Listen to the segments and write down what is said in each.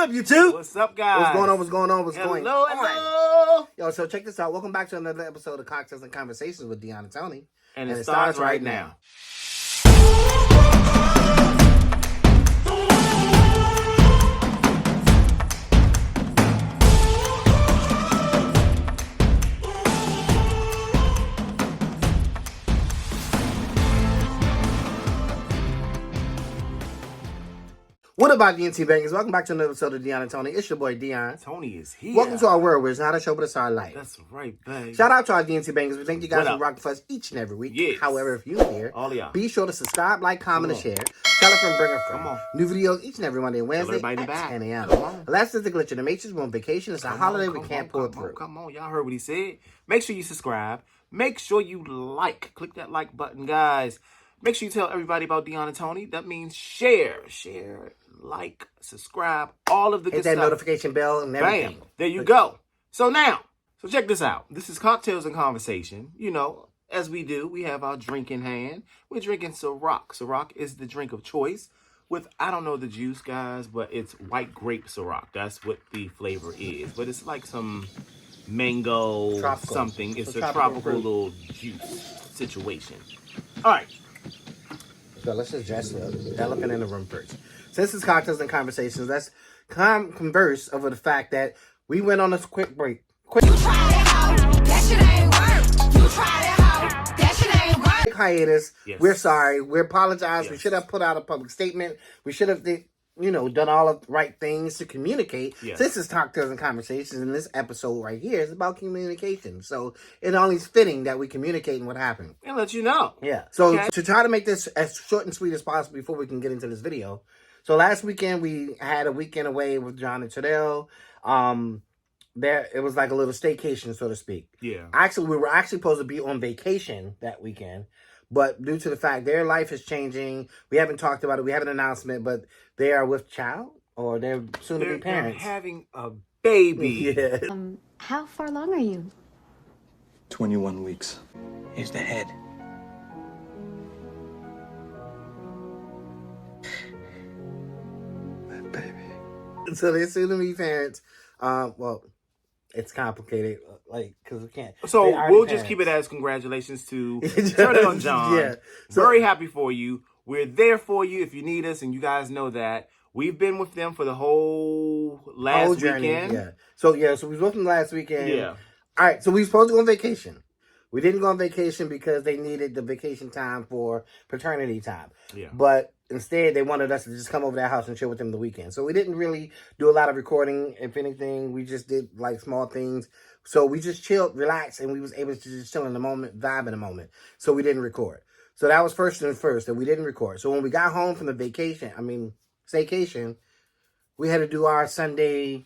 up, YouTube? What's up, guys? What's going on? What's going on? What's going on? Hello. Yo, so check this out. Welcome back to another episode of Cocktails and Conversations with Dion Tony. And it starts right now. What about D T Bangaz? Welcome back to another episode of Dion Tony. It's your boy Dion. Tony is here. Welcome to our world, where it's not a show, but it's our life. That's right, babe. Shout out to our D T Bangaz. We thank you guys for rocking for us each and every week. Yes. However, if you're here, all of y'all, be sure to subscribe, like, comment, and share. Tell a friend, bring a friend. Come on. New videos each and every Monday and Wednesday at 10 a.m. Last is the glitch in the matrix. We're on vacation. It's a holiday we can't pull through. Come on, y'all heard what he said. Make sure you subscribe. Make sure you like. Click that like button, guys. Make sure you tell everybody about Dion and Tony. That means share, like, subscribe, all of the good stuff. Hit that notification bell and everything. Bam. There you go. So check this out. This is Cocktails and Conversation. You know, as we do, we have our drink in hand. We're drinking Ciroc. Ciroc is the drink of choice with, I don't know the juice, guys, but it's white grape Ciroc. That's what the flavor is. But it's like some mango tropical something. It's a tropical little juice situation. All right. So let's just dress the elephant in the room first. Since it's Cocktails and Conversations, let's converse over the fact that we went on a quick break. You tried it out, that shit ain't work. You tried it out, that shit ain't work. Quick hiatus. Yes. We're sorry. We apologize. Yes. We should have put out a public statement. We should have, done all of the right things to communicate. Yes. Since it's Cocktails and Conversations, and this episode right here is about communication. So it only is fitting that we communicate what happened. And let you know. Yeah. So okay. To try to make this as short and sweet as possible before we can get into this video. So last weekend we had a weekend away with John and Tadell. It was like a little staycation, so to speak. Yeah. Actually, we were supposed to be on vacation that weekend, but due to the fact their life is changing, we haven't talked about it. We have an announcement, but they are with child, or they're soon to be parents. They're having a baby. Yeah. How far along are you? 21 weeks. Here's the head. That baby. So they're soon to be parents. Well, it's complicated, because we can't. So we'll just keep it as congratulations to Tony and John. Yeah. So, very happy for you. We're there for you if you need us, and you guys know that. We've been with them for the whole journey, weekend. Yeah. So we was with them last weekend. Yeah. All right. So we were supposed to go on vacation. We didn't go on vacation because they needed the vacation time for paternity time. Yeah. But instead, they wanted us to just come over to their house and chill with them the weekend. So we didn't really do a lot of recording. If anything, we just did like small things. So we just chilled, relaxed, and we was able to just chill in the moment, vibe in the moment. So we didn't record. So that was first and first that we didn't record. So when we got home from the staycation, we had to do our Sunday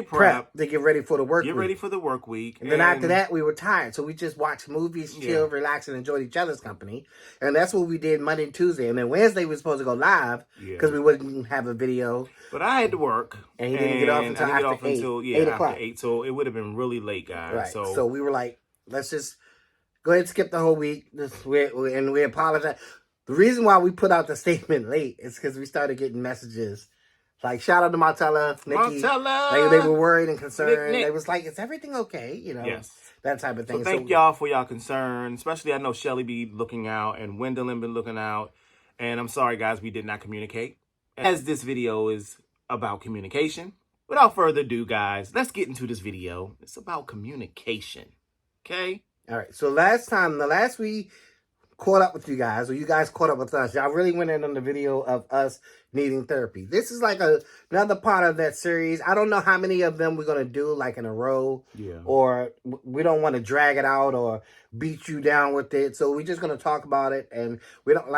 prep to get ready for the work week. Get ready for the work week. And then after that, we were tired. So we just watched movies, chill, relax, and enjoyed each other's company. And that's what we did Monday and Tuesday. And then Wednesday, we were supposed to go live because we wouldn't have a video. But I had to work. And he didn't get off until after 8 o'clock. After 8. So it would have been really late, guys. Right. So we were like, let's just go ahead and skip the whole week. And we apologize. The reason why we put out the statement late is because we started getting messages. Like, shout out to Martella, Nikki. Martella! They were worried and concerned. Nick. They was like, is everything okay? Yes. That type of thing. So thank y'all for y'all concern. Especially, I know Shelly be looking out and Wendell been looking out. And I'm sorry, guys, we did not communicate. As this video is about communication. Without further ado, guys, let's get into this video. It's about communication. Okay? All right. So last we caught up with you guys, or you guys caught up with us, y'all really went in on the video of us needing therapy. This is like another part of that series. I don't know how many of them we're going to do like in a row. Yeah. Or we don't want to drag it out or beat you down with it. So we're just going to talk about it. And we don't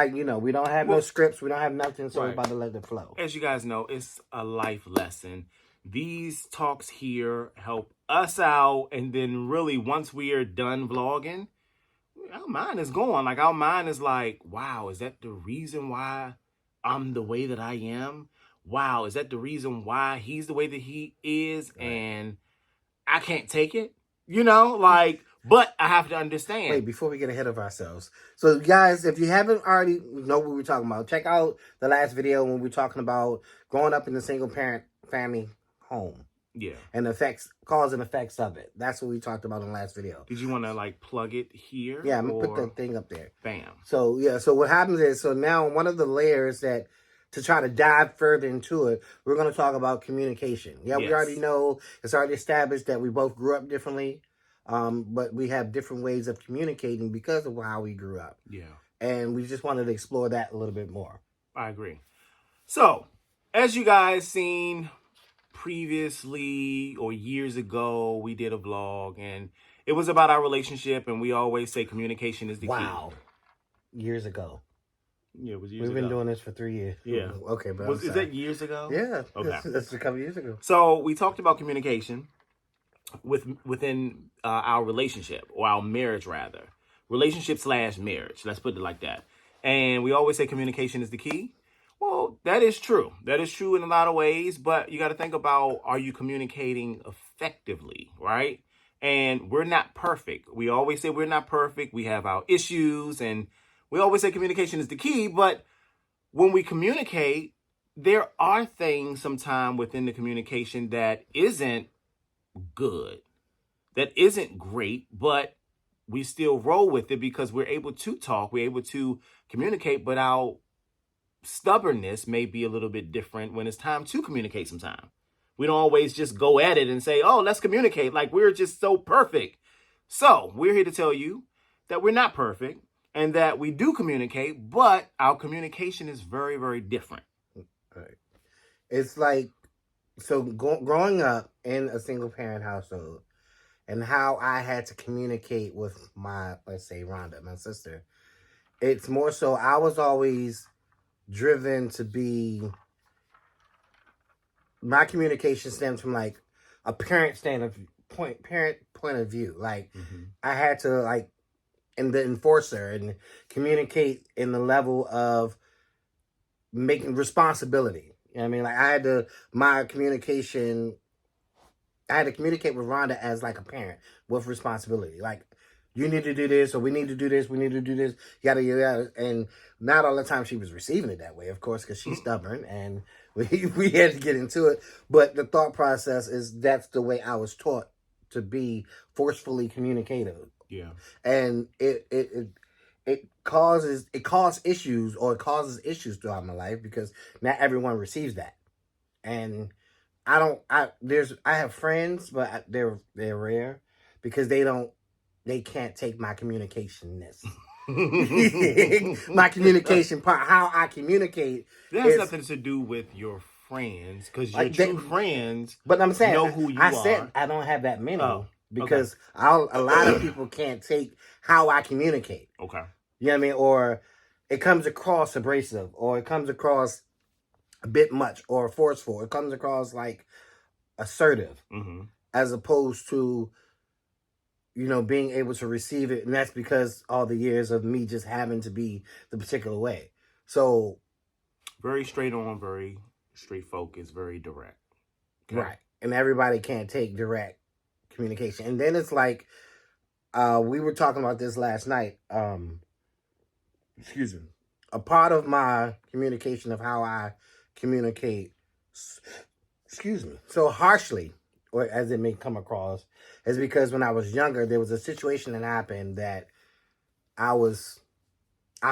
we don't have no scripts. We don't have nothing. So we're about to let it flow. As you guys know, it's a life lesson. These talks here help us out. And then really once we are done vlogging, our mind is going. Like, our mind is like, wow, is that the reason why I'm the way that I am? Wow, is that the reason why he's the way that he is? Right. And I can't take it, but I have to understand. Wait, before we get ahead of ourselves. So, guys, if you haven't already know what we're talking about, check out the last video when we're talking about growing up in a single parent family home Yeah. and cause and effects of it. That's what we talked about in the last video. Did you want to like plug it here? Yeah, I'm gonna put or- the thing up there. Bam. So yeah, so what happens is, so now one of the layers that to try to dive further into it, we're going to talk about communication. Yeah, we Yes. already know it's already established that we both grew up differently, but we have different ways of communicating because of how we grew up. Yeah. And we just wanted to explore that a little bit more. I agree. So, as you guys seen previously or years ago, we did a vlog and it was about our relationship, and we always say communication is the Wow. Years ago. key. Yeah, it was years We've ago. been doing this for 3 years. Yeah. Okay, but Is that years ago? Yeah. Okay. That's a couple years ago. So we talked about communication within our relationship, or our marriage rather. Relationship / marriage. Let's put it like that. And we always say communication is the key. Well, that is true. That is true in a lot of ways, but you got to think about, are you communicating effectively, right? And we're not perfect. We always say we're not perfect. We have our issues, and we always say communication is the key, but when we communicate, there are things sometimes within the communication that isn't good, that isn't great, but we still roll with it because we're able to talk, we're able to communicate, but our stubbornness may be a little bit different when it's time to communicate sometimes. We don't always just go at it and say, oh, let's communicate like we're just so perfect. So we're here to tell you that we're not perfect and that we do communicate, but our communication is very, very different. Right. It's like, so growing up in a single parent household and how I had to communicate with my, let's say, Rhonda, my sister, it's more so I was always driven to be, my communication stems from like a parent point of view. Like I had to like, and the enforcer and communicate in the level of making responsibility. You know what I mean? Like I had to communicate with Rhonda as like a parent with responsibility. Like, you need to do this, or we need to do this, we need to do this, yada, yada. And not all the time she was receiving it that way, of course, because she's stubborn, and we had to get into it. But the thought process is that's the way I was taught to be forcefully communicative. Yeah. And it causes issues throughout my life because not everyone receives that. And I have friends, but they're rare because they can't take my communicationness. My communication part, how I communicate. That has nothing to do with your friends, because your true friends but I'm saying, know who you are. I said I don't have that many because okay. a lot of people can't take how I communicate. Okay. You know what I mean? Or it comes across abrasive, or it comes across a bit much, or forceful. It comes across like assertive, as opposed to, you know, being able to receive it. And that's because all the years of me just having to be the particular way. So very straight on, very straight focused, very direct. Okay? Right. And everybody can't take direct communication. And then it's like, we were talking about this last night. Excuse me. A part of my communication of how I communicate, so harshly, or as it may come across, is because when I was younger, there was a situation that happened that I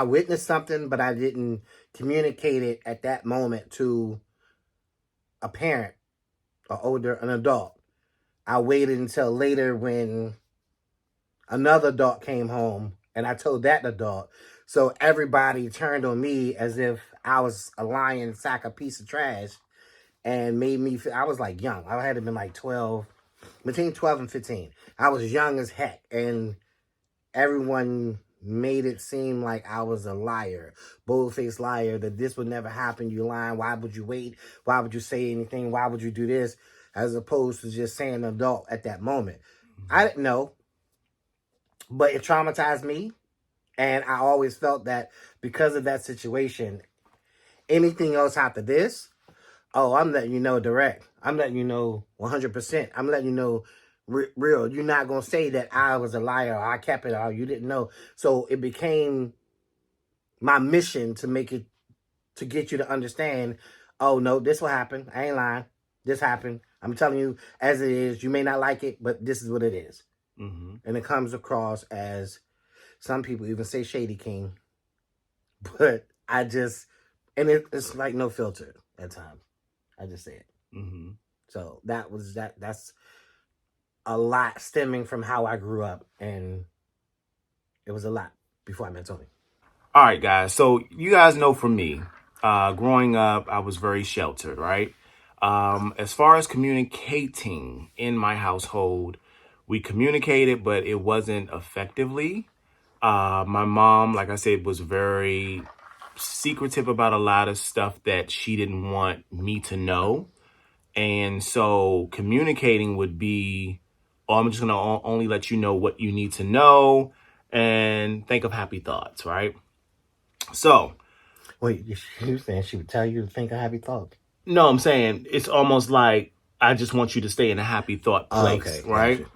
witnessed something, but I didn't communicate it at that moment to a parent, an adult. I waited until later when another adult came home, and I told that adult. So everybody turned on me as if I was a lying sack of piece of trash, and made me feel, I was like young. I had to been like 12, between 12 and 15. I was young as heck, and everyone made it seem like I was a liar, bold-faced liar, that this would never happen. You lying. Why would you wait? Why would you say anything? Why would you do this? As opposed to just saying adult at that moment. I didn't know, but it traumatized me. And I always felt that because of that situation, anything else after this, oh, I'm letting you know direct. I'm letting you know 100%. I'm letting you know real. You're not going to say that I was a liar, or I kept it, or you didn't know. So it became my mission to get you to understand, oh, no, this will happen. I ain't lying. this happened. I'm telling you as it is. You may not like it, but this is what it is. Mm-hmm. And it comes across as, some people even say Shady King. But I just, and it's like no filter at times. I just say it. Mm-hmm. So that's a lot stemming from how I grew up. And it was a lot before I met Tony. All right, guys. So you guys know from me, growing up, I was very sheltered, right? As far as communicating in my household, we communicated, but it wasn't effectively. My mom, like I said, was very secretive about a lot of stuff that she didn't want me to know. And so communicating would be, oh, I'm just going to only let you know what you need to know and think of happy thoughts, right? So. Wait, you saying she would tell you to think of happy thoughts? No, I'm saying it's almost like I just want you to stay in a happy thought place, right? Gotcha.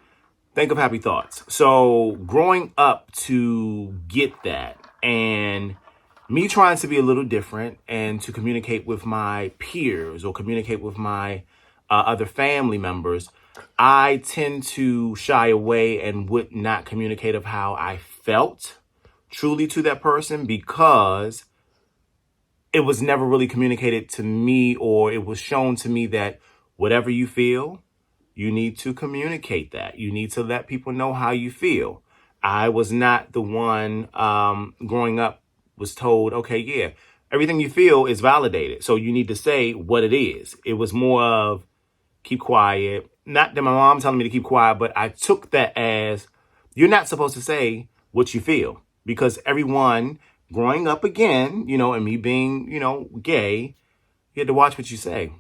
Think of happy thoughts. So growing up to get that, and me trying to be a little different and to communicate with my peers or communicate with my other family members, I tend to shy away and would not communicate of how I felt truly to that person, because it was never really communicated to me, or it was shown to me that whatever you feel, you need to communicate that. You need to let people know how you feel. I was not the one growing up was told, okay, yeah, everything you feel is validated. So you need to say what it is. It was more of keep quiet. Not that my mom telling me to keep quiet, but I took that as you're not supposed to say what you feel, because everyone growing up again, and me being, gay, you had to watch what you say,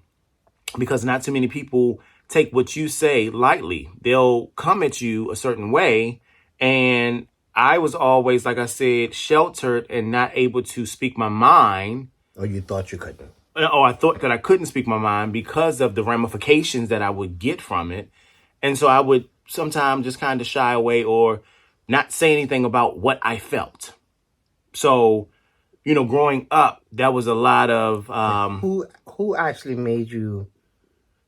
because not too many people take what you say lightly. They'll come at you a certain way. And I was always, like I said, sheltered and not able to speak my mind. Or you thought you couldn't? Or I thought that I couldn't speak my mind because of the ramifications that I would get from it. And so I would sometimes just kind of shy away or not say anything about what I felt. So, growing up, that was a lot of who actually made you?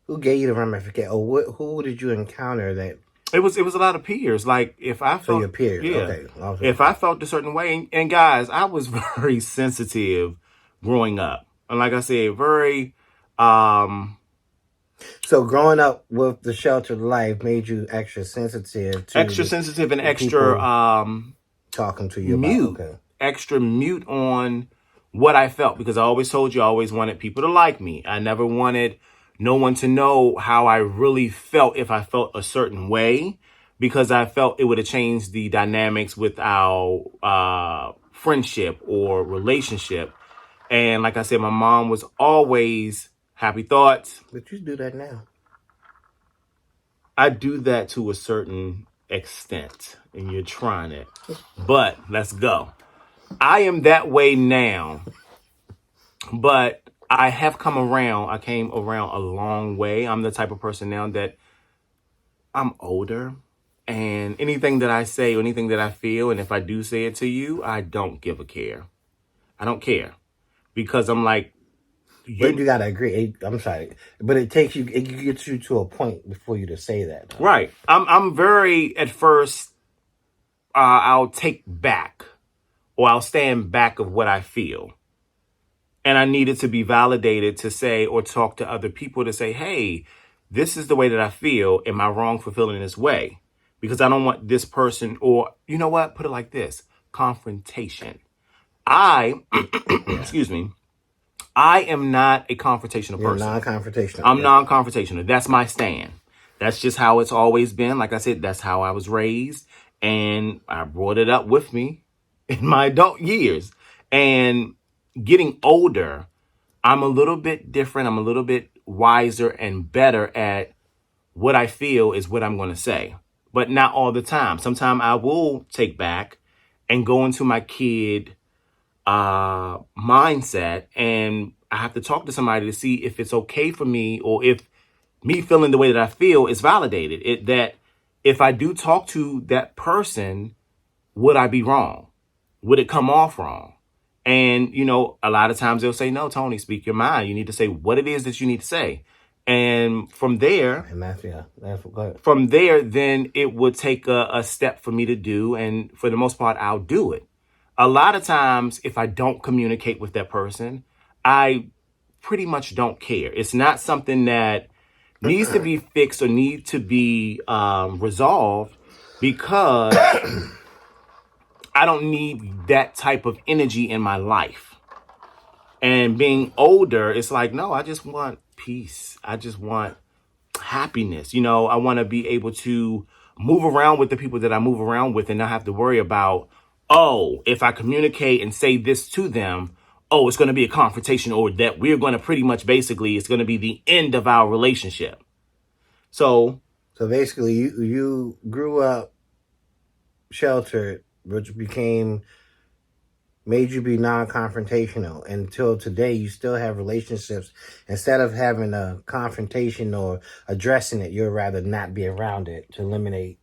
Who gave you the ramification? Or who did you encounter that? It was a lot of peers. Like if I felt, so your peers, yeah, okay. If I felt a certain way, and guys, I was very sensitive growing up, and like I said, very. So growing up with the sheltered life made you extra sensitive and extra talking to you mute. about Extra mute on what I felt, because I always told you I always wanted people to like me. I never wanted no one to know how I really felt if I felt a certain way, because I felt it would have changed the dynamics with our friendship or relationship. And like I said, my mom was always happy thoughts. But you do that now. I do that to a certain extent, and you're trying it. But let's go. I am that way now, but I have come around. I came around a long way. I'm the type of person now that I'm older, and anything that I say or anything that I feel, and if I do say it to you, I don't give a care. I don't care, because I'm like, but you gotta agree. I'm sorry, but it gets you to a point before you to say that. Though. Right. I'm very, at first, I'll take back, or I'll stand back of what I feel. And I needed to be validated to say, or talk to other people to say, hey, this is the way that I feel. Am I wrong for feeling this way? Because I don't want this person, or you know what? Put it like this: confrontation. Excuse me. I am not a confrontational person. You're non-confrontational. I'm non-confrontational. That's my stand. That's just how it's always been. Like I said, that's how I was raised. And I brought it up with me in my adult years. And getting older, I'm a little bit different. I'm a little bit wiser and better at what I feel is what I'm going to say. But not all the time. Sometimes I will take back and go into my kid mindset, and I have to talk to somebody to see if it's okay for me, or if me feeling the way that I feel is validated. That if I do talk to that person, would I be wrong? Would it come off wrong? And, a lot of times they'll say, no, Tony, speak your mind. You need to say what it is that you need to say. And from there, And that's go ahead. from there, then it would take a step for me to do. And for the most part, I'll do it. A lot of times, if I don't communicate with that person, I pretty much don't care. It's not something that needs to be fixed or need to be resolved, because I don't need that type of energy in my life. And being older, it's like, no, I just want peace. I just want happiness. I want to be able to move around with the people that I move around with and not have to worry about, oh, if I communicate and say this to them, oh, it's going to be a confrontation, or that we're going to pretty much basically, it's going to be the end of our relationship. So basically, you grew up sheltered, which made you be non-confrontational. Until today, you still have relationships. Instead of having a confrontation or addressing it, you'd rather not be around it to eliminate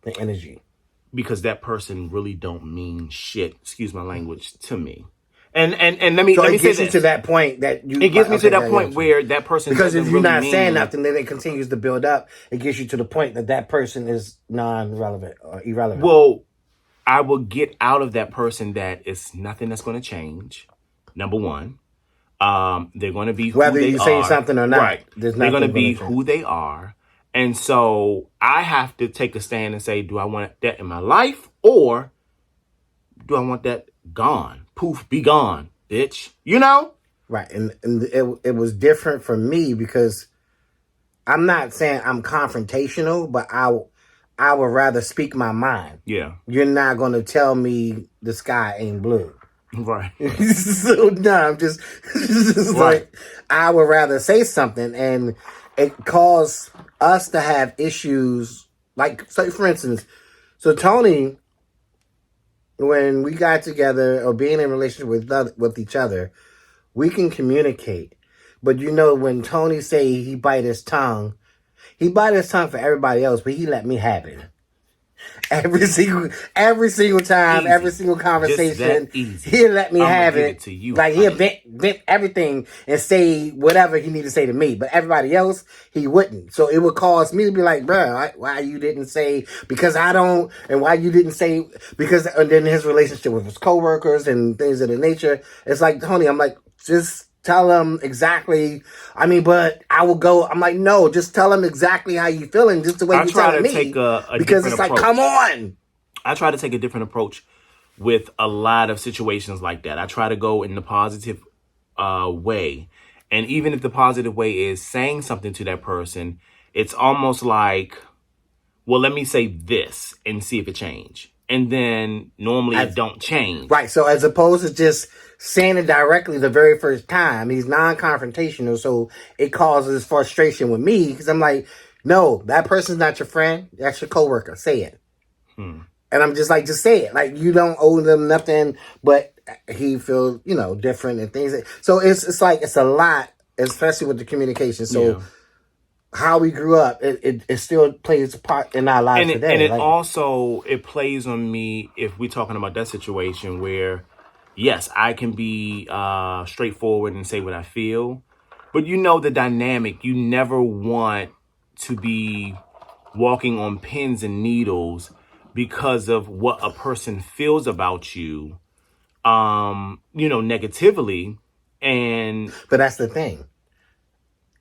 the energy. Because that person really don't mean shit, excuse my language, to me. And let me So let me it say gets you this. to that point that you. It gets me to that yeah, point where that person because if doesn't you're really not mean saying nothing, then it continues to build up. It gets you to the point that person is non-relevant or irrelevant. Well, I will get out of that person that it's nothing that's going to change. Number one, they're going to be who whether they you say are. something or not, Right? there's They're nothing going to be change. who they are, and so I have to take a stand and say, do I want that in my life, or do I want that gone? Poof, be gone, bitch. Right, and it was different for me because I'm not saying I'm confrontational, but I would rather speak my mind. Yeah. You're not going to tell me the sky ain't blue. Right. So no, I'm just Right. like, I would rather say something, and it caused us to have issues. Like, say for instance, so Tony, when we got together or being in a relationship with each other, we can communicate. But when Tony say he bite his tongue for everybody else, but he let me have it. Every single time, Easy. every single conversation, Just that easy. he'll let me I'ma have give it. it to you, Like, he'll honey. vent everything and say whatever he need to say to me. But everybody else, he wouldn't. So it would cause me to be like, bro, why you didn't say, because I don't, and why you didn't say, because, and then his relationship with his coworkers and things of the nature. It's like, Tony, I'm like, just tell him exactly. I mean, but I will go. I'm like, no, just tell him exactly how you feeling, just the way I you try telling to me. take a because different it's like, approach. come on. I try to take a different approach with a lot of situations like that. I try to go in the positive way. And even if the positive way is saying something to that person, it's almost like, well, let me say this and see if it change. And then normally it don't change. Right. So as opposed to just saying it directly the very first time, he's non-confrontational. So it causes frustration with me because I'm like, no, that person's not your friend. That's your coworker. Say it. And I'm just like, just say it. Like, you don't owe them nothing, but he feels, different and things. So it's like, it's a lot, especially with the communication. So Yeah. how we grew up, it still plays a part in our lives today. And it like, also, it plays on me if we're talking about that situation where, yes, I can be straightforward and say what I feel. But the dynamic, you never want to be walking on pins and needles because of what a person feels about you, negatively. But that's the thing.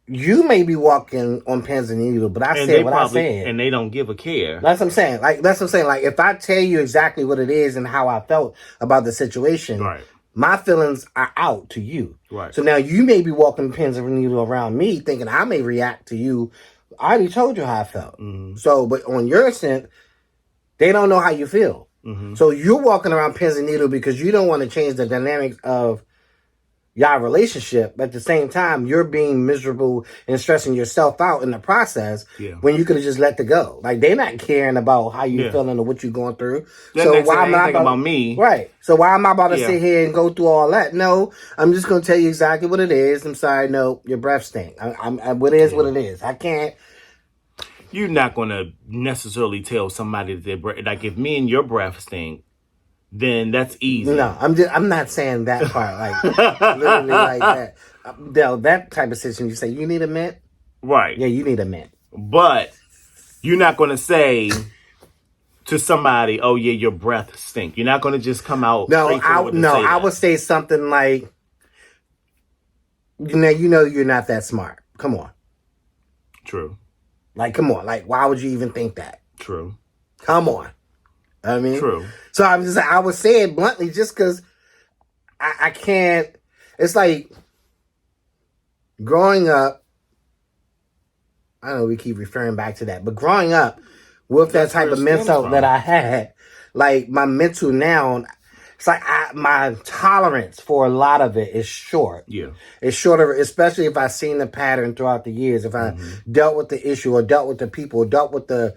You may be walking on pins and needles, but I said what I said. And they don't give a care. That's what I'm saying. Like, if I tell you exactly what it is and how I felt about the situation, Right. my feelings are out to you. Right. So now you may be walking pins and needles around me thinking I may react to you. I already told you how I felt. Mm-hmm. So, but on your end, they don't know how you feel. Mm-hmm. So you're walking around pins and needles because you don't want to change the dynamics of y'all relationship. But at the same time, you're being miserable and stressing yourself out in the process when you could have just let it go. Like, they're not caring about how you're feeling or what you're going through. So why am I about me? Right. So why am I about to sit here and go through all that? No, I'm just going to tell you exactly what it is. I'm sorry. No, your breath stink. What it is, what it is. I can't. You're not going to necessarily tell somebody that their breath, like if me and your breath stink, then that's easy. No, I'm not saying that part. Like, literally like that. That type of situation, you say, you need a mint? Right. Yeah, you need a mint. But you're not going to say to somebody, "Oh yeah, your breath stink." You're not going to just come out straightforward and say I that. would say something like, you know, you're not that smart. Come on. True. Like, come on. Like, why would you even think that? True. Come on. I mean, True. So I would say it bluntly just because I can't. It's like growing up. I know we keep referring back to that, but growing up with that That's type where of it stems mental from. that I had, like my mental now, it's like my tolerance for a lot of it is short. Yeah. It's shorter, especially if I've seen the pattern throughout the years. If I dealt with the issue or dealt with the people or dealt with the...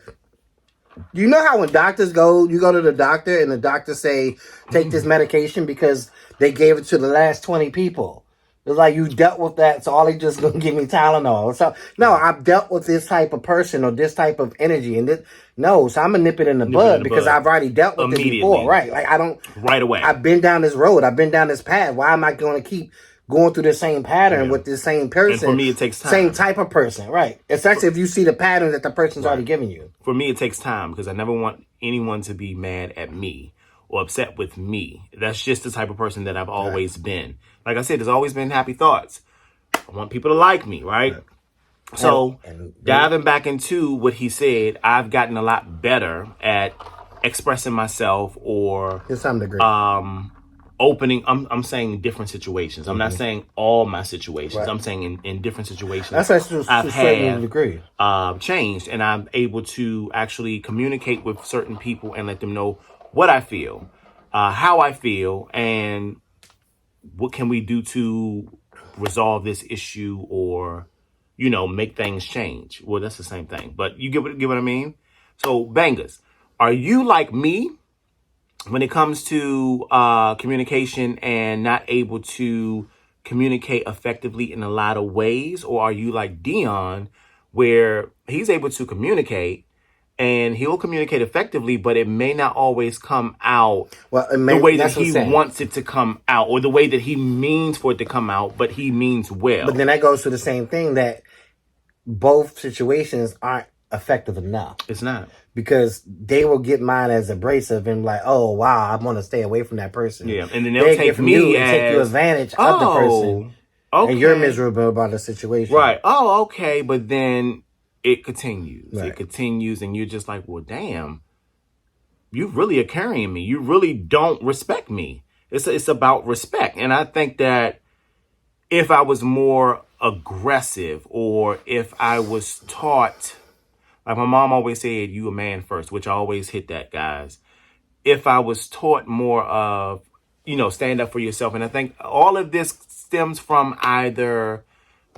You know how when doctors you go to the doctor and the doctor say, take this medication because they gave it to the last 20 people. It's like you dealt with that, so all they just gonna give me Tylenol. So no, I've dealt with this type of person or this type of energy, and so I'm gonna nip it in the bud because I've already dealt with this before, right? Like I don't right away. I've been down this road. I've been down this path. Why am I going to keep going through the same pattern with this same person? And for me, it takes time. Same type of person, right? Especially if you see the pattern that the person's already giving you. For me, it takes time because I never want anyone to be mad at me or upset with me. That's just the type of person that I've always been. Like I said, there's always been happy thoughts. I want people to like me, right? So diving back into what he said, I've gotten a lot better at expressing myself or to some degree. Opening. I'm saying different situations. I'm not saying all my situations. I'm saying in different situations. That's to a certain degree. Changed, and I'm able to actually communicate with certain people and let them know what I feel, how I feel, and what can we do to resolve this issue or, make things change. Well, that's the same thing, but you get what I mean? So, Bangaz, are you like me when it comes to communication and not able to communicate effectively in a lot of ways? Or are you like Dion, where he's able to communicate and he'll communicate effectively, but it may not always come out the way that he wants it to come out or the way that he means for it to come out, but he means well. But then that goes to the same thing that both situations aren't effective enough. It's not. Because they will get mine as abrasive and like, oh, wow, I want to stay away from that person. Yeah, and then they'll take me as... take you advantage of the person. Okay. And you're miserable about the situation. Right. Oh, okay. But then it continues. Right. It continues, and you're just like, well, damn, you really are carrying me. You really don't respect me. It's about respect. And I think that if I was more aggressive or if I was taught, like my mom always said, you a man first, which I always hit that, guys. If I was taught more of, stand up for yourself. And I think all of this stems from either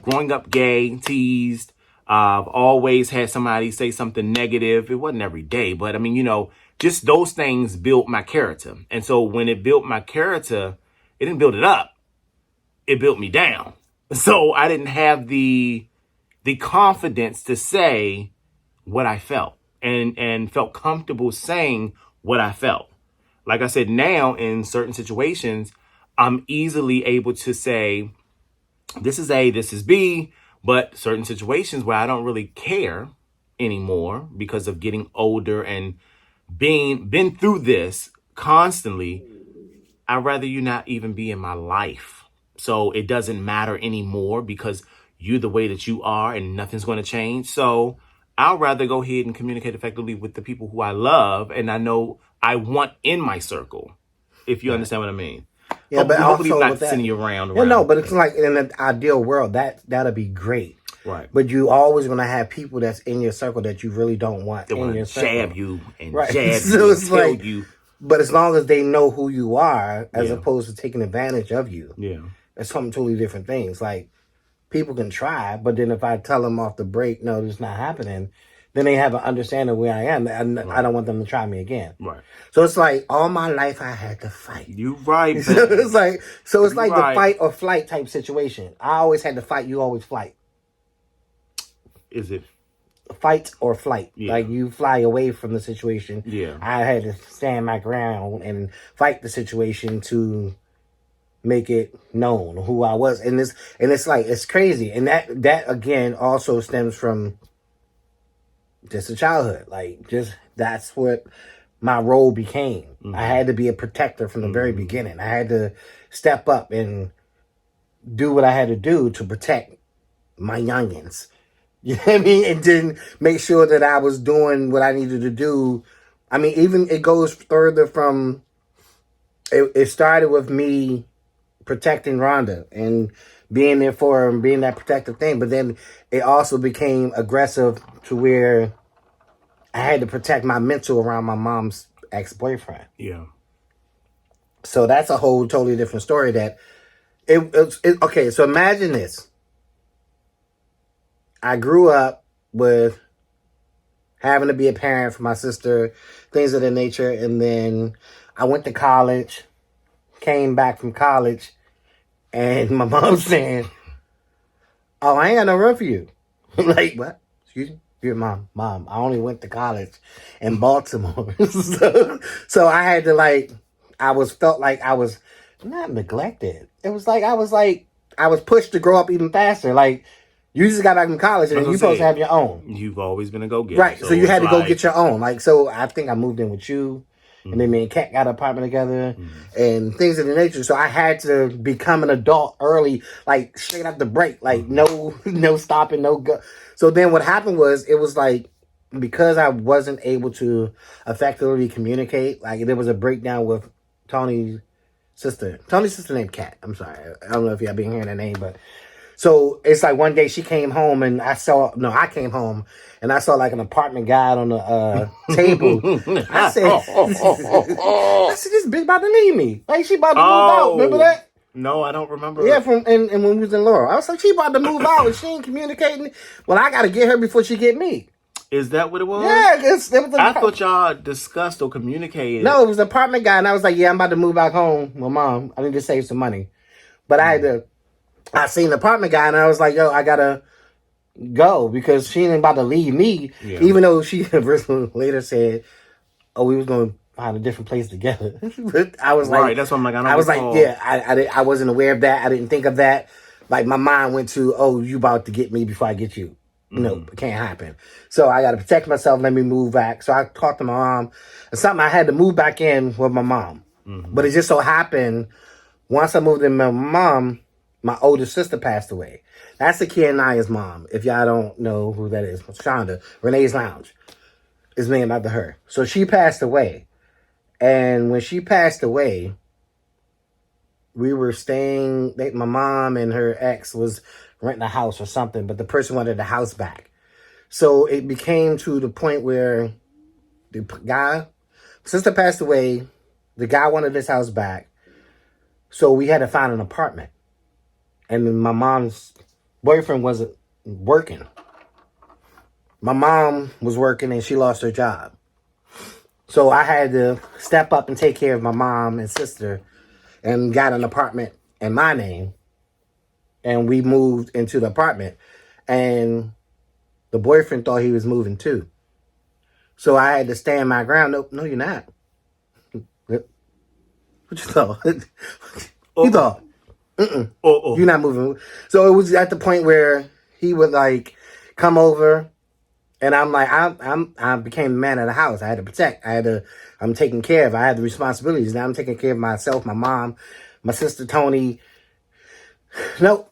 growing up gay, teased. I've always had somebody say something negative. It wasn't every day, but I mean, just those things built my character. And so when it built my character, it didn't build it up. It built me down. So I didn't have the confidence to say what I felt and felt comfortable saying what I felt. Like I said, now in certain situations, I'm easily able to say, this is A, this is B, but certain situations where I don't really care anymore because of getting older and been through this constantly, I'd rather you not even be in my life. So it doesn't matter anymore because you're the way that you are and nothing's going to change. So I'd rather go ahead and communicate effectively with the people who I love and I know I want in my circle, if you understand what I mean. Yeah, but hopefully also not with that, sending you around. Yeah, no, but it's like in an ideal world, that'll be great. Right. But you always going to have people that's in your circle that you really don't want in your circle. Jab you and right. jab so you it's and tell like, you. But as long as they know who you are, as opposed to taking advantage of you. Yeah. That's something totally different things. Like, people can try, but then if I tell them off the break, no, this is not happening, then they have an understanding of where I am. And I don't want them to try me again. Right. So it's like all my life I had to fight. You right. so it's like the fight or flight type situation. I always had to fight. You always flight. Is it fight or flight? Yeah. Like you fly away from the situation. Yeah. I had to stand my ground and fight the situation to make it known who I was. And it's like, it's crazy. And that again also stems from just a childhood. Like, just, that's what my role became. Mm-hmm. I had to be a protector from the very beginning. I had to step up and do what I had to do to protect my youngins. You know what I mean? And then make sure that I was doing what I needed to do. I mean, even it goes further from, it started with me protecting Rhonda and being there for her and being that protective thing. But then it also became aggressive to where I had to protect my mental around my mom's ex-boyfriend. Yeah. So that's a whole totally different story. That okay, so imagine this. I grew up with having to be a parent for my sister, things of that nature, and then I went to college, came back from college, and my mom saying, "Oh, I ain't got no room for you." I'm like, "What? Excuse me?" Your mom, I only went to college in Baltimore. so I had to felt like I was not neglected. It was like I was pushed to grow up even faster. Like, you just got back from college and you're supposed to have your own. You've always been a go-getter. Right. So you had to go get your own. Like, so I think I moved in with you. And then me and Kat got an apartment together and things of the nature. So I had to become an adult early, like straight out the break, like no stopping, no go. So then what happened was, it was like, because I wasn't able to effectively communicate, like there was a breakdown with Tony's sister named Kat. I'm sorry. I don't know if y'all been hearing that name, but so it's like one day she came home and I came home and I saw like an apartment guide on the table. I said, this bitch about to leave me. Like, she about to move out. Remember that? No, I don't remember. Yeah, and when we was in Laurel. I was like, she about to move out and she ain't communicating. Well, I got to get her before she get me. Is that what it was? Yeah. I thought y'all discussed or communicated. No, it was the apartment guy. And I was like, yeah, I'm about to move back home with Mom. I need to save some money. But I seen the apartment guy and I was like, yo, I gotta go because she ain't about to leave me. Yeah. Even though she later said, oh, we was going to find a different place together. But I was like, right, that's what I'm like, I wasn't aware of that. I didn't think of that. Like, my mind went to, oh, you about to get me before I get you. No, it can't happen. So I got to protect myself. Let me move back. So I talked to my mom. And something I had to move back in with my mom. But it just so happened, once I moved in with my mom, my older sister passed away. That's the kid Naya's mom. If y'all don't know who that is, Shonda, Renee's Lounge is named after her. So she passed away. And when she passed away, we were staying, my mom and her ex was renting a house or something, but the person wanted the house back. So it became to the point where the guy, sister passed away, the guy wanted this house back. So we had to find an apartment. And then my mom's boyfriend wasn't working. My mom was working and she lost her job. So I had to step up and take care of my mom and sister and got an apartment in my name. And we moved into the apartment. And the boyfriend thought he was moving too. So I had to stand my ground. No, you're not. What you thought? You thought? You're not moving. So it was at the point where he would like come over, and I'm like, I became the man of the house. I had to protect. I'm taking care of. I had the responsibilities. Now I'm taking care of myself, my mom, my sister Tony. No,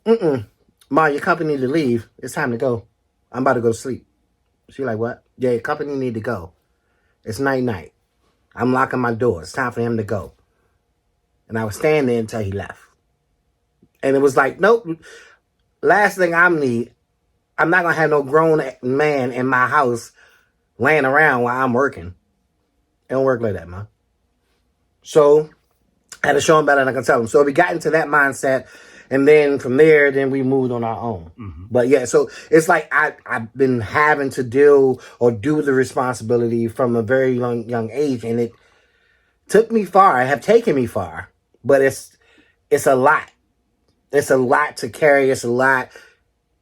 Ma, your company need to leave. It's time to go. I'm about to go to sleep. She like, what? Yeah, your company need to go. It's night. I'm locking my door. It's time for him to go. And I was staying there until he left. And it was like, nope, last thing I'm not going to have no grown man in my house laying around while I'm working. It don't work like that, man. So I had to show him better than I can tell him. So we got into that mindset. And then from there, then we moved on our own. But yeah, so it's like I've been having to deal or do the responsibility from a very young age. And it took me far. It have taken me far. But it's a lot. It's a lot to carry. It's a lot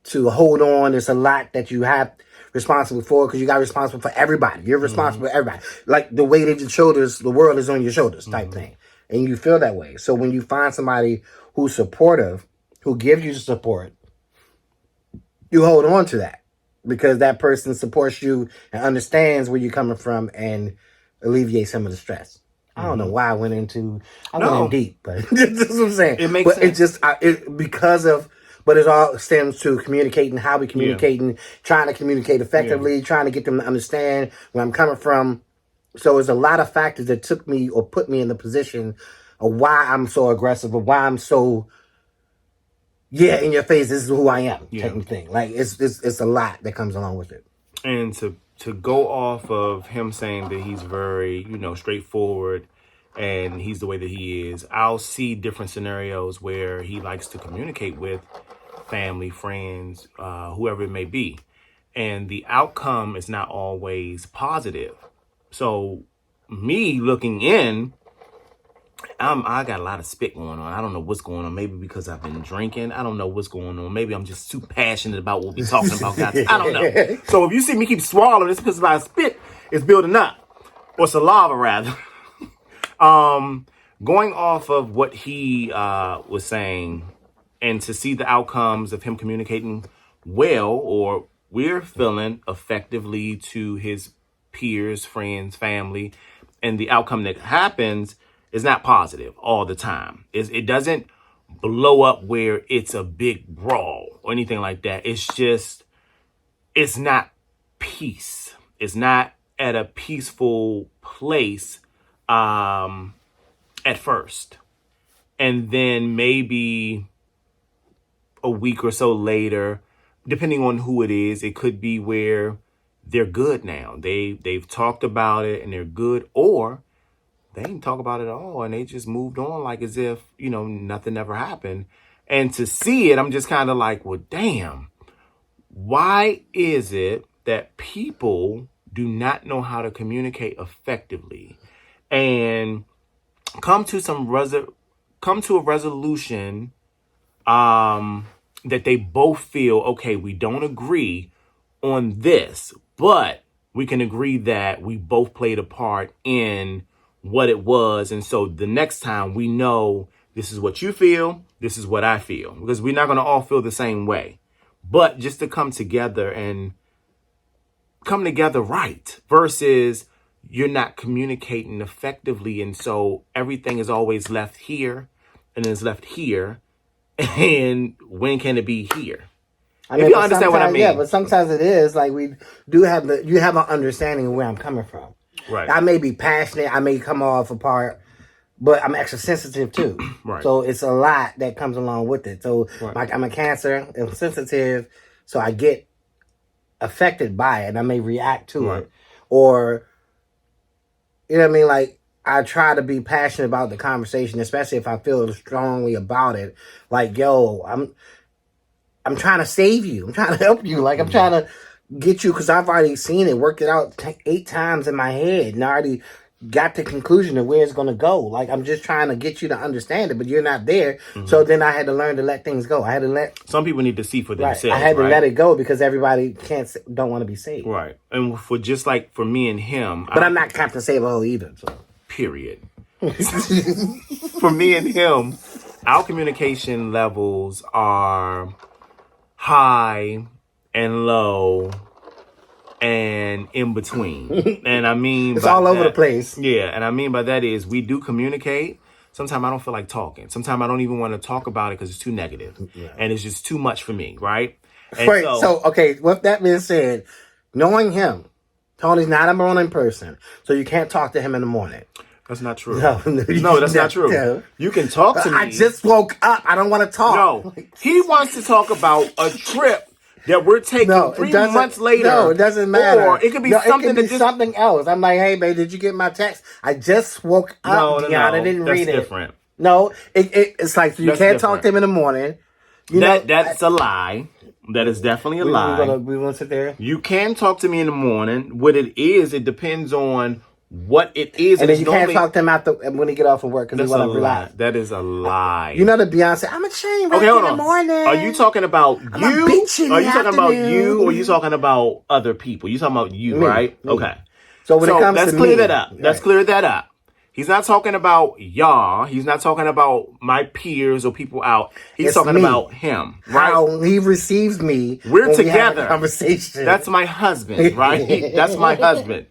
to hold on. It's a lot that you have responsible for because you got responsible for everybody. You're responsible for everybody. Like the weight of your shoulders, the world is on your shoulders type thing. and you feel that way. So when you find somebody who's supportive, who gives you the support, you hold on to that because that person supports you and understands where you're coming from and alleviates some of the stress. I don't know why I went in deep, but that's what I'm saying. It makes sense. It's just but it all stems to communicating, how we communicating, trying to communicate effectively, trying to get them to understand where I'm coming from. So there's a lot of factors that took me or put me in the position of why I'm so aggressive or why I'm so, in your face, this is who I am, type of thing. Like, it's a lot that comes along with it. And to go off of him saying that he's very, straightforward and he's the way that he is, I'll see different scenarios where he likes to communicate with family, friends, whoever it may be. And the outcome is not always positive. So me looking in, I got a lot of spit going on. I don't know what's going on. Maybe because I've been drinking. I don't know what's going on. Maybe I'm just too passionate about what we're talking about, guys. I don't know. So if you see me keep swallowing, it's because my spit is building up. Or saliva, rather. Going off of what he was saying, and to see the outcomes of him communicating well, or we're feeling effectively to his peers, friends, family, and the outcome that happens is not positive all the time. It doesn't blow up where it's a big brawl or anything like that. It's not peace. It's not at a peaceful place at first. And then maybe a week or so later, depending on who it is, it could be where they're good now. They've talked about it and they're good, or they didn't talk about it at all and they just moved on like as if, nothing ever happened. And to see it, I'm just kind of like, well, damn, why is it that people do not know how to communicate effectively and come to a resolution that they both feel, okay, we don't agree on this, but we can agree that we both played a part in what it was. And so the next time we know this is what you feel, this is what I feel, because we're not going to all feel the same way. But just to come together right versus you're not communicating effectively. And so everything is always left here and it's left here. And when can it be here? If you understand what I mean. Yeah, but sometimes it is like you have an understanding of where I'm coming from. Right. I may be passionate. I may come off apart, but I'm extra sensitive too. Right. So it's a lot that comes along with it. So like I'm a Cancer, I'm sensitive, so I get affected by it and I may react to it. Or, you know what I mean? Like, I try to be passionate about the conversation, especially if I feel strongly about it. Like, yo, I'm trying to save you. I'm trying to help you. Like, I'm trying to get you, because I've already seen it, worked it out 8 times in my head, and I already got the conclusion of where it's going to go. Like, I'm just trying to get you to understand it, but you're not there. So then I had to learn to let things go. I had to let... Some people need to see for themselves, I had to let it go because everybody don't want to be saved. Right. And for just like for me and him... But I'm not Captain Save-A-Ho either, so... Period. For me and him, our communication levels are high and low and in between. And I mean, it's all over the place. Yeah, and I mean by that is we do communicate. Sometimes I don't feel like talking. Sometimes I don't even want to talk about it because it's too negative. And it's just too much for me, right? And Wait, okay, with that being said, knowing him, Tony's not a morning person, so you can't talk to him in the morning. That's not true. No, that's not true. No. You can talk to me. I just woke up. I don't want to talk. No, he wants to talk about a trip that we're taking 3 months later. No, it doesn't matter. Or it could be something else. I'm like, hey, babe, did you get my text? I just woke up, Dion. I didn't read it. That's different. No, it's like you can't talk to him in the morning. That's a lie. That is definitely a lie. We gonna sit there. You can talk to me in the morning. What it is, it depends on what it is. And then you can't talk to him when he get off of work because he want to relax. That is a lie. You know the Beyonce, I'm ashamed in the morning. Are you talking about you? Are you talking about you, or are you talking about other people? You talking about you, right? Me. Okay. So when it comes let's to clear me, that up. Let's clear that up. He's not talking about y'all. He's not talking about my peers or people out. He's It's talking me. about him, right? How he receives me. We're when we have together. a conversation. That's my husband, right? That's my husband.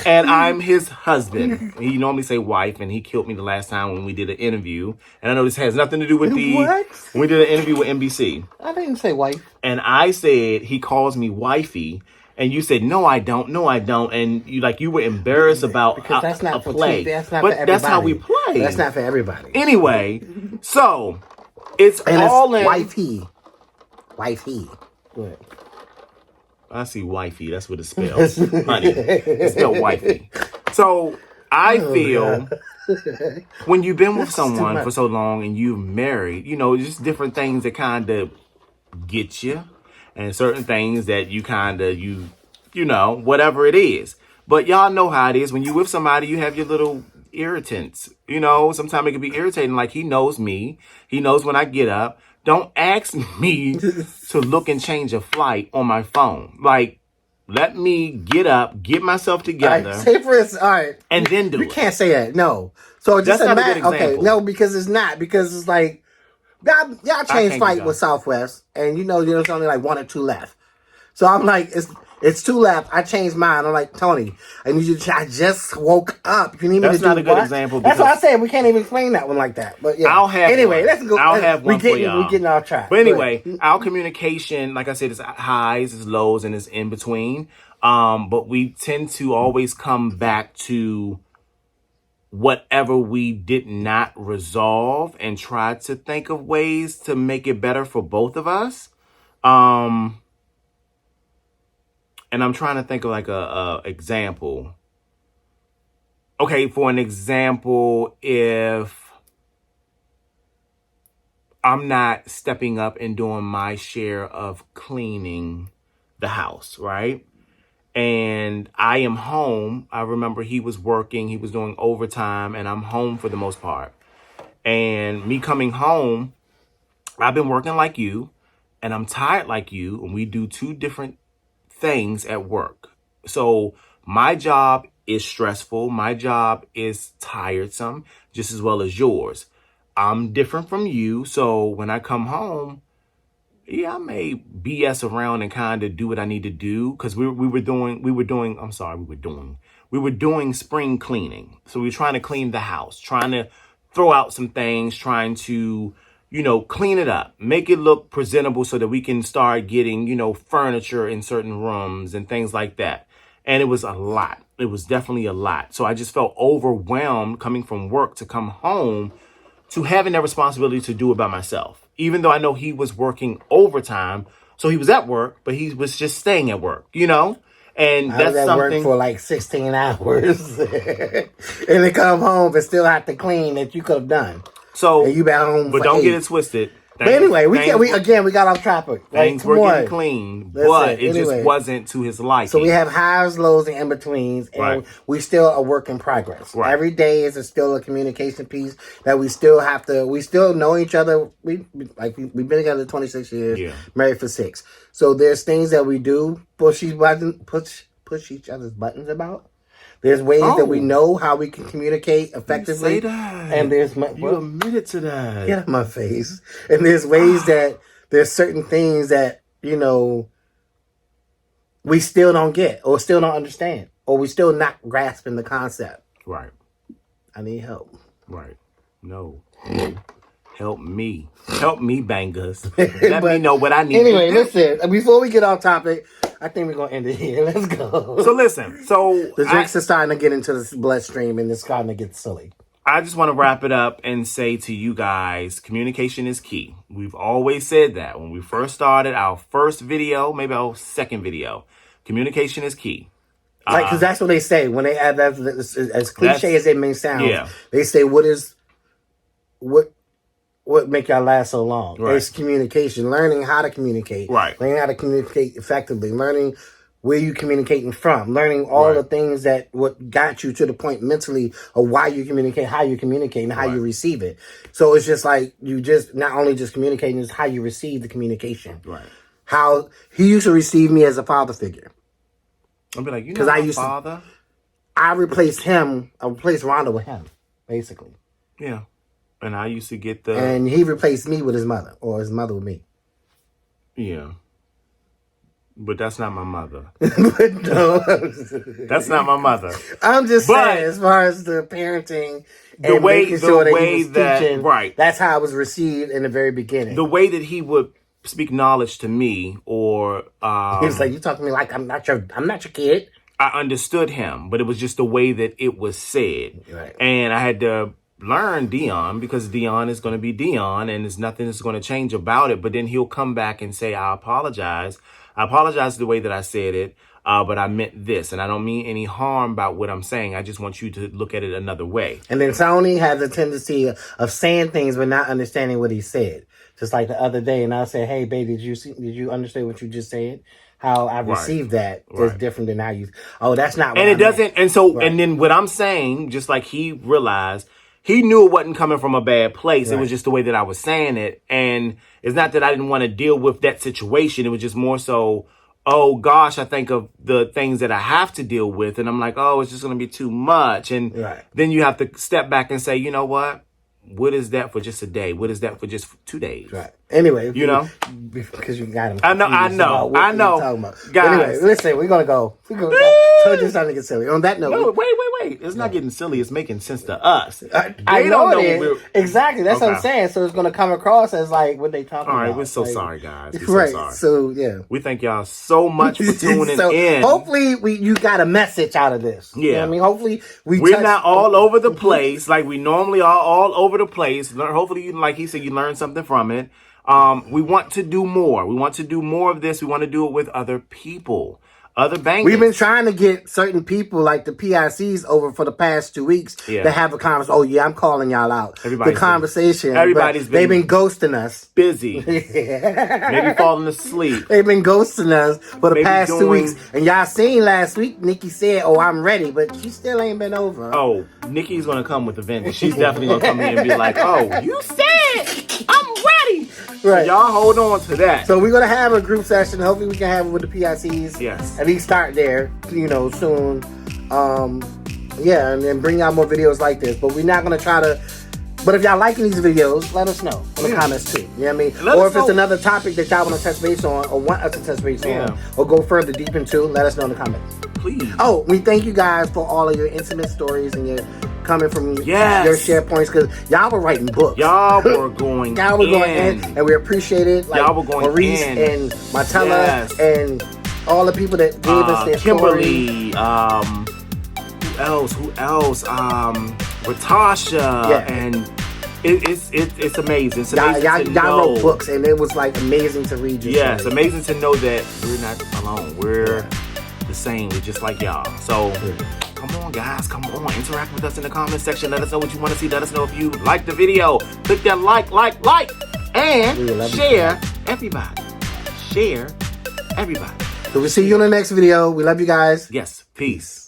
And I'm his husband. He normally say wife, and he killed me the last time when we did an interview. And I know this has nothing to do with What? when we did an interview with NBC. I didn't say wife. And I said, he calls me wifey. And you said, no, I don't. No, I don't. And you were embarrassed about Because that's not a for play. That's not but for everybody. that's how we play. That's not for everybody. Anyway, so it's And all it's in. wifey. Wifey. Go ahead. I see wifey. That's what it spells. Honey. It's spelled wifey. So I feel when you've been with someone for so long and you've married, just different things that kind of get you. And certain things that you kind of, whatever it is. But y'all know how it is. When you with somebody, you have your little irritants. Sometimes it can be irritating. Like, he knows me. He knows when I get up. Don't ask me to look and change a flight on my phone. Like, let me get up, get myself together. All right, say for instance, all right. And then do we it. can't say that. No. So just That's not a good imagine. Okay, example. no, because it's not. Because it's like, y'all can't changed do flight that. with Southwest, and there's only like 1 or 2 left. So I'm like, it's 2 left. I changed mine. I'm like, Tony, I just woke up. You need me That's to do not a good what? example. That's what I because said. We can't even explain that one like that. But yeah. I'll have anyway, one. let's go. I'll have one for We're y'all. getting off track. But anyway, our communication, like I said, is highs, is lows, and is in between. But we tend to always come back to whatever we did not resolve and try to think of ways to make it better for both of us. And I'm trying to think of like a example. Okay, for an example, if I'm not stepping up and doing my share of cleaning the house, right? And I am home. I remember he was working, he was doing overtime, and I'm home for the most part. And me coming home, I've been working like you, and I'm tired like you, and we do 2 different things at work. So my job is stressful. My job is tiresome, just as well as yours. I'm different from you. So when I come home, yeah, I may BS around and kind of do what I need to do, because we were doing spring cleaning. So we were trying to clean the house, trying to throw out some things, trying to, clean it up, make it look presentable so that we can start getting, furniture in certain rooms and things like that. And it was a lot. It was definitely a lot. So I just felt overwhelmed coming from work to come home to having that responsibility to do it by myself. Even though I know he was working overtime, so he was at work, but he was just staying at work, And I was that's at work something for like 16 hours. And they come home and still have to clean that you could have done. So, And you been home but for don't 8. get it twisted. But anyway, we got off topic. Like, Things come were on. getting clean, Listen, but it anyway. just wasn't to his liking. So we have highs, lows, and in-betweens, and Right. we still a work in progress. Right. Every day is still a communication piece that we still know each other. We've been together 26 years, Yeah. married for 6. So there's things that we do push each other's buttons about. There's ways that we know how we can communicate effectively. You say that. And there's You admitted to that. get out of my face. And there's ways that there's certain things that, we still don't get or still don't understand or we still not grasping the concept. Right. I need help. Right. No. Help me. Help me, Bangaz. Let me know what I need Anyway, to do. listen, before we get off topic, I think we're going to end it here. Let's go. So listen. So The drinks are starting to get into the bloodstream and it's starting to get silly. I just want to wrap it up and say to you guys, communication is key. We've always said that. When we first started our first video, maybe our second video, communication is key. Like, because that's what they say when they add that, as cliche as it may sound. Yeah. They say, what make y'all last so long? Right. It's communication, learning how to communicate, Right. learning how to communicate effectively, learning where you communicating from, learning all Right. the things that what got you to the point mentally of why you communicate, how you communicate, and how Right. you receive it. So it's just like you just not only just communicating, it's how you receive the communication. Right. How he used to receive me as a father figure. I'll be like, 'Cause I my used to- father. I replaced Rhonda with him. basically. Yeah. And I used to get the... And he replaced me with his mother, or his mother with me. Yeah. But that's not my mother. No. That's not my mother. I'm just But- saying, as far as the parenting The and way- making sure the that way he was that- teaching, right. that's how it was received in the very beginning. The way that he would speak knowledge to me, or He was like, "You talk to me like I'm not your kid." I understood him, but it was just the way that it was said. Right. And I had to learn Dion, because Dion is going to be Dion, and there's nothing that's going to change about it. But then he'll come back and say, I apologize. I apologize the way that I said it, but I meant this. And I don't mean any harm about what I'm saying. I just want you to look at it another way. And then Tony has a tendency of saying things but not understanding what he said. Just like the other day, and I said, "Hey, babe, did you understand what you just said? How I received that is Right. different than how you." Oh, that's not. What And I it doesn't. meant. And so, Right. and then what I'm saying, just like he realized, he knew it wasn't coming from a bad place. It Right. was just the way that I was saying it. And it's not that I didn't want to deal with that situation. It was just more so, oh gosh, I think of the things that I have to deal with. And I'm like, oh, it's just going to be too much. And Right. then you have to step back and say, you know what? What is that for just a day? What is that for just 2 days? Right. Anyway, You know? because you got him. I know, confused about what we know. were talking about. Guys. Anyway, listen, we're gonna go. We're gonna go. Told you it's starting to get silly. On that note, No, wait. It's not getting silly. It's making sense to us. I They know don't it is. we're- Exactly. That's what I'm Okay. saying. So it's gonna come across as like what they talking All about. right, we're so Like, sorry, guys. We're Right. so sorry. So yeah. We thank y'all so much for tuning So in. hopefully you got a message out of this. You know what I mean, hopefully We're touched- not all over the place like we normally are all over the place. Hopefully, you, like he said, you learned something from it. We want to do more. We want to do more of this. We want to do it with other people, other bangers. We've been trying to get certain people like the PICs over for the past 2 weeks Yeah. to have a conversation. Oh yeah, I'm calling y'all out. Everybody's the conversation. been- everybody's but they've been- been ghosting us. busy, maybe falling asleep. They've been ghosting us for the Maybe past 2 doing- weeks. And y'all seen last week, Nikki said, "Oh, I'm ready," but she still ain't been over. Oh, Nikki's gonna come with a vengeance. She's definitely gonna come in and be like, "Oh, you said I'm ready." Right. So y'all hold on to that. So we're gonna have a group session. Hopefully, we can have it with the PICs. Yes. At least start there, soon. Yeah, and then bring out more videos like this. But we're not gonna try to. But if y'all liking these videos, let us know in the Yeah. comments too. You know what I mean? Let Or us if it's know. another topic that y'all want to touch base on, or want us to touch base Yeah. on, or go further deep into, let us know in the comments. Please. Oh, we thank you guys for all of your intimate stories and your coming from Yes. your share points, because y'all were writing books. Y'all were going Y'all were going in. in, and we appreciate it. Like Y'all were going Maurice in. and Martella Yes. and all the people that gave us their story. Kimberly, who else? Ratasha, Yeah. and it's amazing. It's Y'all, amazing y'all, to y'all know. wrote books, and it was like amazing to read. Your Yeah, it's story. amazing to know that we're not alone. We're the same. We're just like y'all. So come on, guys. Come on. Interact with us in the comment section. Let us know what you want to see. Let us know if you like the video. Click that like. We will And love you. share everybody. Share everybody. So we'll see you in the next video. We love you guys. Yes. Peace.